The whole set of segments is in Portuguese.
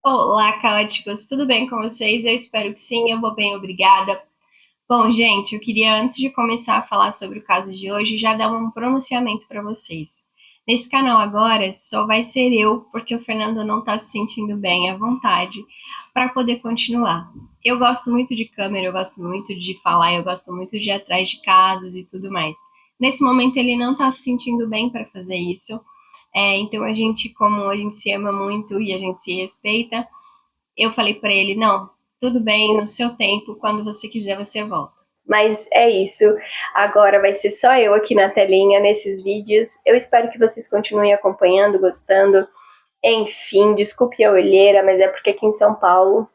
Olá, caóticos, tudo bem com vocês? Eu espero que sim, eu vou bem, obrigada. Bom, gente, eu queria, antes de começar a falar sobre o caso de hoje, já dar um pronunciamento para vocês. Nesse canal agora só vai ser eu, porque o Fernando não está se sentindo bem à vontade para poder continuar. Eu gosto muito de câmera, eu gosto muito de falar, eu gosto muito de ir atrás de casos e tudo mais. Nesse momento ele não está se sentindo bem para fazer isso, então a gente, como a gente se ama muito e a gente se respeita, eu falei para ele, não, tudo bem, no seu tempo, quando você quiser você volta. Mas é isso. Agora vai ser só eu aqui na telinha nesses vídeos. Eu espero que vocês continuem acompanhando, gostando. Enfim, desculpe a olheira, mas é porque aqui em São Paulo,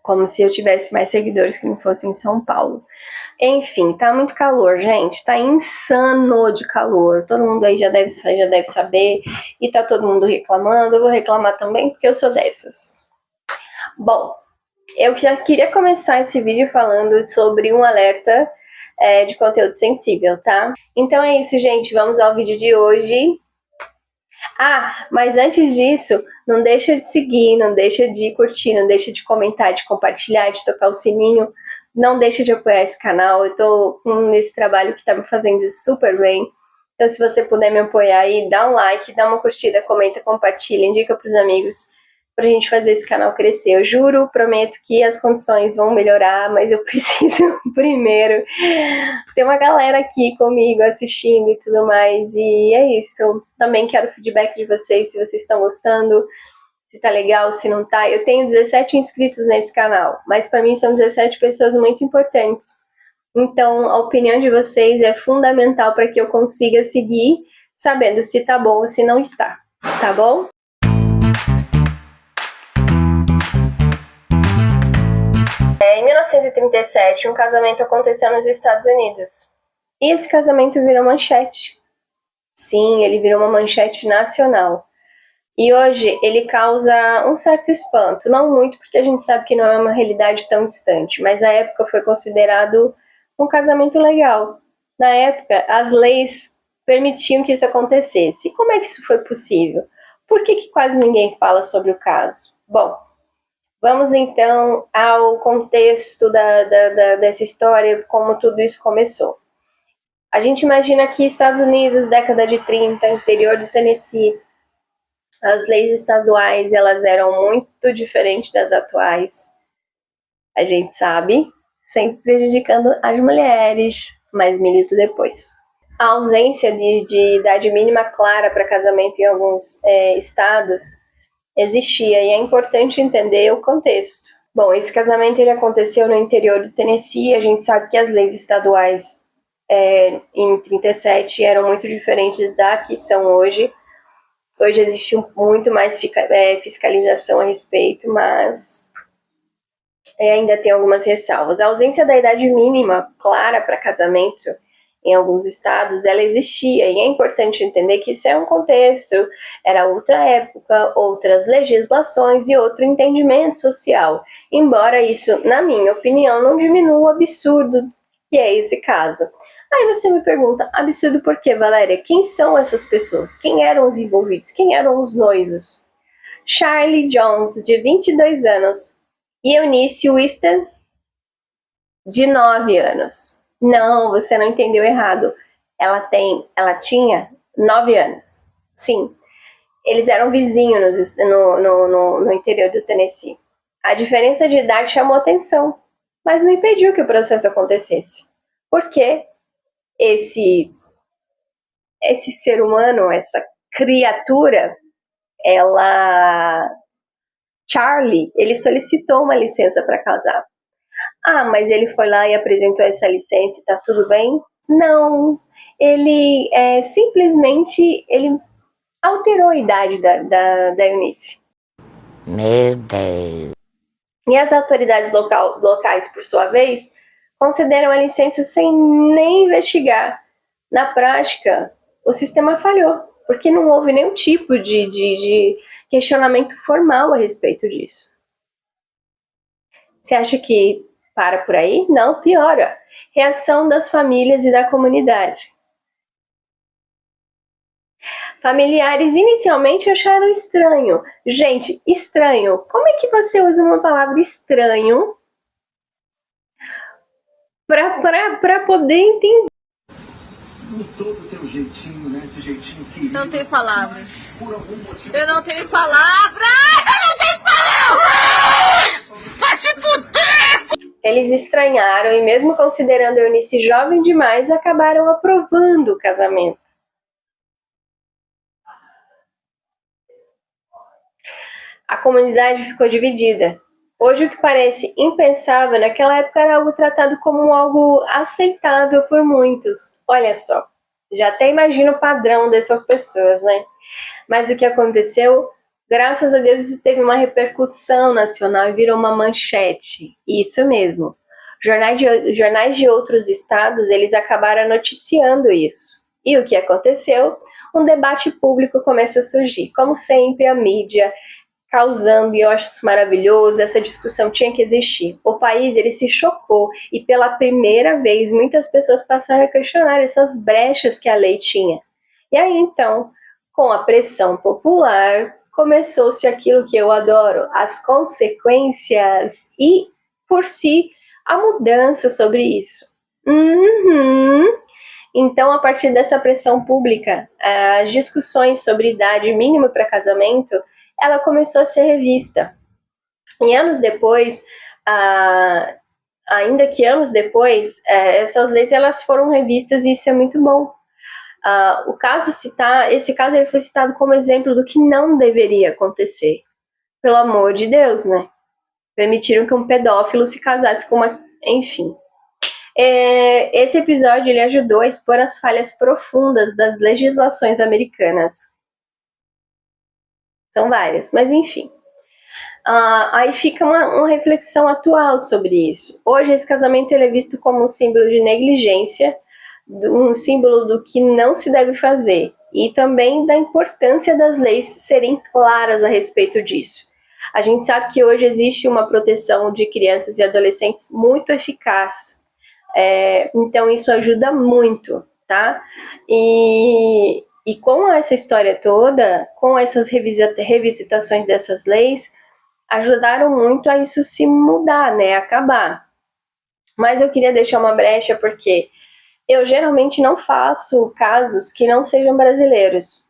como se eu tivesse mais seguidores que não fossem em São Paulo. Enfim, tá muito calor, gente. Tá insano de calor. Todo mundo aí já deve saber. E tá todo mundo reclamando. Eu vou reclamar também, porque eu sou dessas. Bom, eu já queria começar esse vídeo falando sobre um alerta de conteúdo sensível, tá? Então é isso, gente. Vamos ao vídeo de hoje. Ah, mas antes disso, não deixa de seguir, não deixa de curtir, não deixa de comentar, de compartilhar, de tocar o sininho. Não deixa de apoiar esse canal. Eu tô nesse trabalho que tá me fazendo super bem. Então, se você puder me apoiar aí, dá um like, dá uma curtida, comenta, compartilha, indica pros amigos pra gente fazer esse canal crescer. Eu juro, prometo que as condições vão melhorar, mas eu preciso primeiro ter uma galera aqui comigo assistindo e tudo mais. E é isso. Também quero feedback de vocês, se vocês estão gostando, se tá legal, se não tá. Eu tenho 17 inscritos nesse canal, mas para mim são 17 pessoas muito importantes. Então, a opinião de vocês é fundamental para que eu consiga seguir sabendo se tá bom ou se não está. Tá bom? Em 1937, um casamento aconteceu nos Estados Unidos. E esse casamento virou manchete. Sim, ele virou uma manchete nacional. E hoje ele causa um certo espanto, não muito, porque a gente sabe que não é uma realidade tão distante, mas na época foi considerado um casamento legal. Na época, as leis permitiam que isso acontecesse. E como é que isso foi possível? Por que quase ninguém fala sobre o caso? Bom, vamos então ao contexto dessa história, como tudo isso começou. A gente imagina que Estados Unidos, década de 30, interior do Tennessee, as leis estaduais elas eram muito diferentes das atuais. A gente sabe, sempre prejudicando as mulheres, mas milito depois. A ausência de idade mínima clara para casamento em alguns estados existia e é importante entender o contexto. Bom, esse casamento ele aconteceu no interior do Tennessee. A gente sabe que as leis estaduais em 37 eram muito diferentes da que são hoje. Hoje existe muito mais fiscalização a respeito, mas ainda tem algumas ressalvas. A ausência da idade mínima clara para casamento em alguns estados, ela existia, e é importante entender que isso é um contexto, era outra época, outras legislações e outro entendimento social. Embora isso, na minha opinião, não diminua o absurdo que é esse caso. Aí você me pergunta, absurdo por quê, Valéria? Quem são essas pessoas? Quem eram os envolvidos? Quem eram os noivos? Charlie Jones, de 22 anos, e Eunice Winston, de 9 anos. Não, você não entendeu errado. Ela tinha 9 anos. Sim, eles eram vizinhos no interior do Tennessee. A diferença de idade chamou atenção, mas não impediu que o processo acontecesse. Porque esse, esse ser humano, essa criatura, ela Charlie, ele solicitou uma licença para casar. Ah, mas ele foi lá e apresentou essa licença e tá tudo bem? Não, ele simplesmente ele alterou a idade da Eunice. Meu Deus. E as autoridades locais, por sua vez, consideram a licença sem nem investigar. Na prática, o sistema falhou, porque não houve nenhum tipo de questionamento formal a respeito disso. Você acha que para por aí? Não, piora. Reação das famílias e da comunidade. Familiares inicialmente acharam estranho. Gente, estranho. Como é que você usa uma palavra estranho para poder entender? Mudou do teu jeitinho, né? Esse jeitinho querido. Não tenho palavras. Por algum motivo. Eu não tenho palavras! Eu não tenho palavras! Vai se fuder! Eles estranharam e mesmo considerando a Eunice jovem demais, acabaram aprovando o casamento. A comunidade ficou dividida. Hoje o que parece impensável, naquela época era algo tratado como algo aceitável por muitos. Olha só, já até imagino o padrão dessas pessoas, né? Mas o que aconteceu, graças a Deus, isso teve uma repercussão nacional e virou uma manchete. Isso mesmo. Jornais de outros estados, eles acabaram noticiando isso. E o que aconteceu? Um debate público começa a surgir. Como sempre, a mídia causando, e eu acho isso maravilhoso, essa discussão tinha que existir. O país, ele se chocou e pela primeira vez muitas pessoas passaram a questionar essas brechas que a lei tinha. E aí então, com a pressão popular, começou-se aquilo que eu adoro, as consequências e, por si, a mudança sobre isso. Então, a partir dessa pressão pública, as discussões sobre idade mínima para casamento, ela começou a ser revista. E anos depois, ainda que anos depois, essas leis elas foram revistas e isso é muito bom. Esse caso ele foi citado como exemplo do que não deveria acontecer. Pelo amor de Deus, né? Permitiram que um pedófilo se casasse com uma... Enfim. Esse episódio ele ajudou a expor as falhas profundas das legislações americanas. São várias, mas enfim. Aí fica uma reflexão atual sobre isso. Hoje esse casamento ele é visto como um símbolo de negligência, um símbolo do que não se deve fazer e também da importância das leis serem claras a respeito disso. A gente sabe que hoje existe uma proteção de crianças e adolescentes muito eficaz, então isso ajuda muito, tá? E com essa história toda, com essas revisitações dessas leis, ajudaram muito a isso se mudar, né, acabar. Mas eu queria deixar uma brecha porque eu geralmente não faço casos que não sejam brasileiros,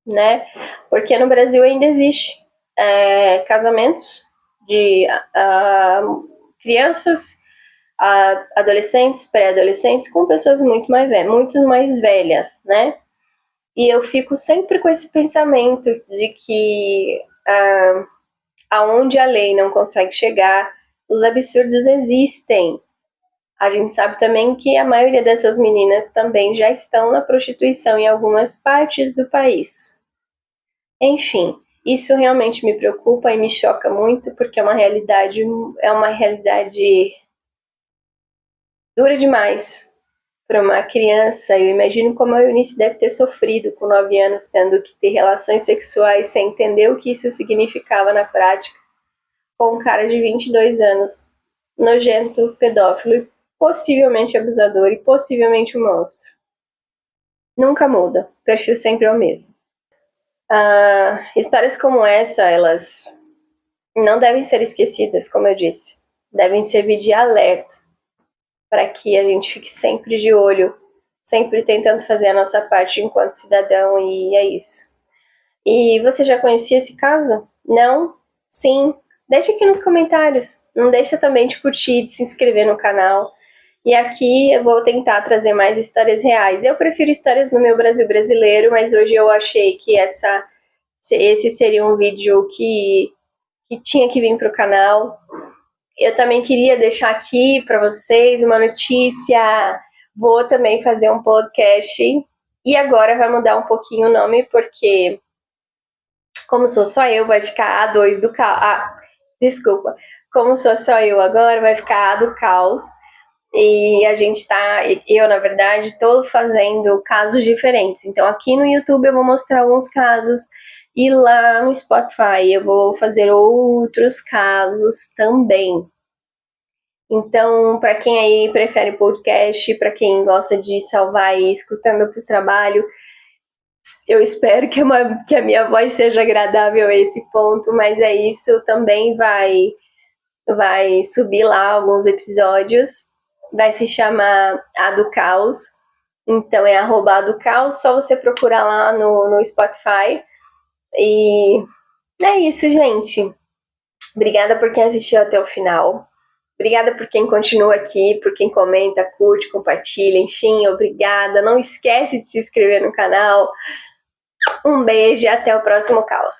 né? Porque no Brasil ainda existe casamentos de crianças, adolescentes, pré-adolescentes com pessoas muito mais velhas, né? E eu fico sempre com esse pensamento de que aonde a lei não consegue chegar, os absurdos existem. A gente sabe também que a maioria dessas meninas também já estão na prostituição em algumas partes do país. Enfim, isso realmente me preocupa e me choca muito, porque é uma realidade dura demais para uma criança. Eu imagino como a Eunice deve ter sofrido com 9 anos, tendo que ter relações sexuais sem entender o que isso significava na prática, com um cara de 22 anos, nojento, pedófilo, possivelmente abusador e possivelmente um monstro. Nunca muda, o perfil sempre é o mesmo. Histórias como essa, elas não devem ser esquecidas, como eu disse. Devem servir de alerta para que a gente fique sempre de olho, sempre tentando fazer a nossa parte enquanto cidadão, e é isso. E você já conhecia esse caso? Não? Sim? Deixa aqui nos comentários. Não deixa também de curtir, de se inscrever no canal. E aqui eu vou tentar trazer mais histórias reais. Eu prefiro histórias no meu Brasil brasileiro, mas hoje eu achei que esse seria um vídeo que tinha que vir para o canal. Eu também queria deixar aqui para vocês uma notícia. Vou também fazer um podcast. E agora vai mudar um pouquinho o nome, porque como sou só eu, vai ficar A2 do caos. Desculpa. Como sou só eu agora, vai ficar A do caos. E a gente eu na verdade, estou fazendo casos diferentes. Então aqui no YouTube eu vou mostrar alguns casos e lá no Spotify eu vou fazer outros casos também. Então, para quem aí prefere podcast, para quem gosta de salvar e ir escutando pro trabalho, Eu espero que a minha voz seja agradável a esse ponto, mas é isso. Também vai subir lá alguns episódios. Vai se chamar A do Caos. Então é @A do Caos. Só você procurar lá no Spotify. E é isso, gente. Obrigada por quem assistiu até o final. Obrigada por quem continua aqui, por quem comenta, curte, compartilha, enfim, obrigada. Não esquece de se inscrever no canal. Um beijo e até o próximo caos.